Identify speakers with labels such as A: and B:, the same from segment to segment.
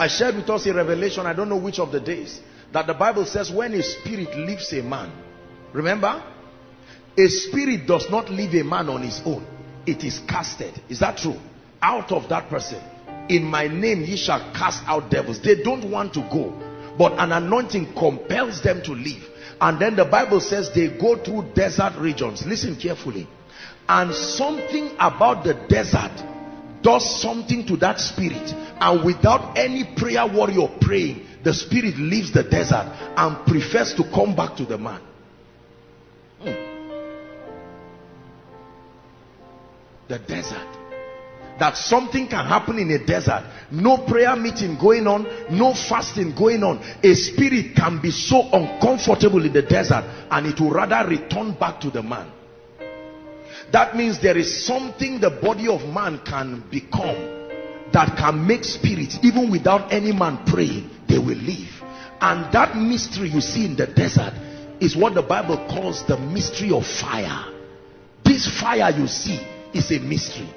A: I shared with us a revelation, I don't know which of the days, that the Bible says when a spirit leaves a man, remember, a spirit does not leave a man on his own. It is casted. Is that true? Out of that person. In my name ye shall cast out devils. They don't want to go, but an anointing compels them to leave. And then the Bible says they go through desert regions. Listen carefully. And something about the desert does something to that spirit, and without any prayer warrior praying, the spirit leaves the desert and prefers to come back to the man. The desert. That something can happen in a desert. No prayer meeting going on, no fasting going on. A spirit can be so uncomfortable in the desert, and it will rather return back to the man. That means there is something the body of man can become that can make spirits, even without any man praying, they will leave. And that mystery you see in the desert is what the Bible calls the mystery of fire. This fire you see is a mystery.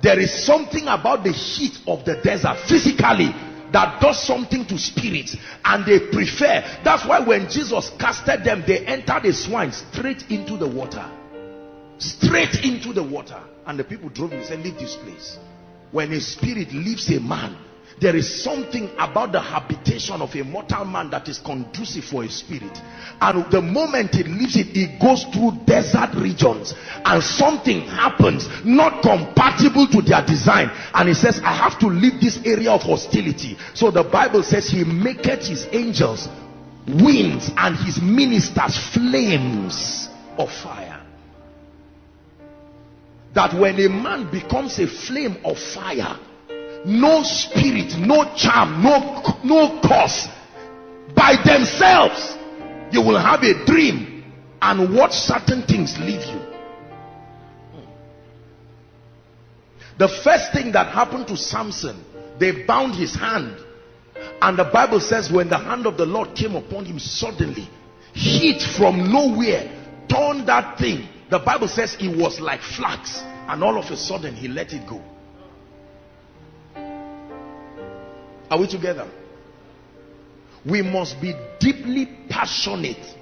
A: There is something about the heat of the desert physically that does something to spirits, and they prefer. That's why when Jesus casted them, they entered the swine straight into the water. Straight into the water. And the people drove him and said, leave this place. When a spirit leaves a man, there is something about the habitation of a mortal man that is conducive for a spirit. And the moment it leaves it, it goes through desert regions, and something happens not compatible to their design, and he says, I have to leave this area of hostility. So the Bible says he maketh his angels winds and his ministers flames of fire. That when a man becomes a flame of fire, no spirit, no charm, no cause, by themselves, you will have a dream and watch certain things leave you. The first thing that happened to Samson, they bound his hand, and the Bible says when the hand of the Lord came upon him, suddenly heat from nowhere turned that thing. The Bible says it was like flax, and all of a sudden he let it go. Are we together? We must be deeply passionate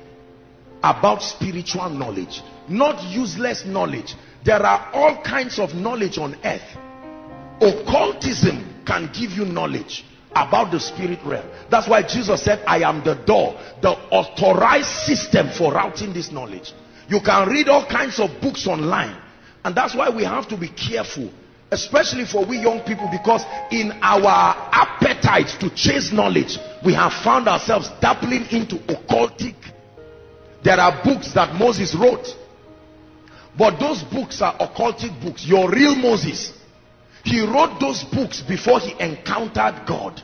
A: about spiritual knowledge, not useless knowledge. There are all kinds of knowledge on earth. Occultism can give you knowledge about the spirit realm. That's why Jesus said, I am the door, the authorized system for routing this knowledge. You can read all kinds of books online, and that's why we have to be careful, especially for we young people, because in our appetite to chase knowledge, we have found ourselves dabbling into occultic. There are books that Moses wrote, but those books are occultic books. Your real Moses, he wrote those books before he encountered God.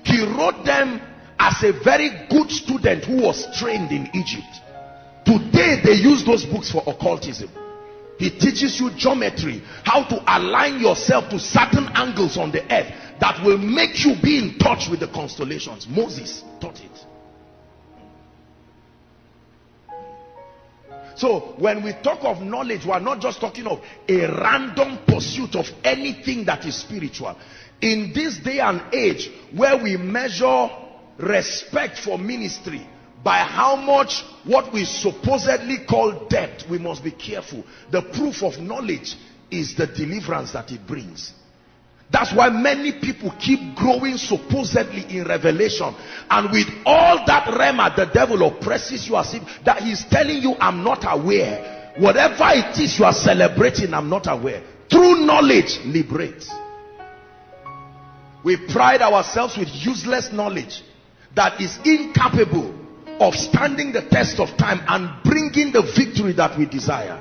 A: He wrote them as a very good student who was trained in Egypt. Today they use those books for occultism. He teaches you geometry, how to align yourself to certain angles on the earth that will make you be in touch with the constellations. Moses taught it. So when we talk of knowledge, we are not just talking of a random pursuit of anything that is spiritual. In this day and age where we measure respect for ministry by how much what we supposedly call depth, we must be careful. The proof of knowledge is the deliverance that it brings. That's why many people keep growing supposedly in revelation, and with all that rema, the devil oppresses you as if that he's telling you, I'm not aware. Whatever it is you are celebrating, I'm not aware. True knowledge liberates. We pride ourselves with useless knowledge that is incapable of standing the test of time and bringing the victory that we desire.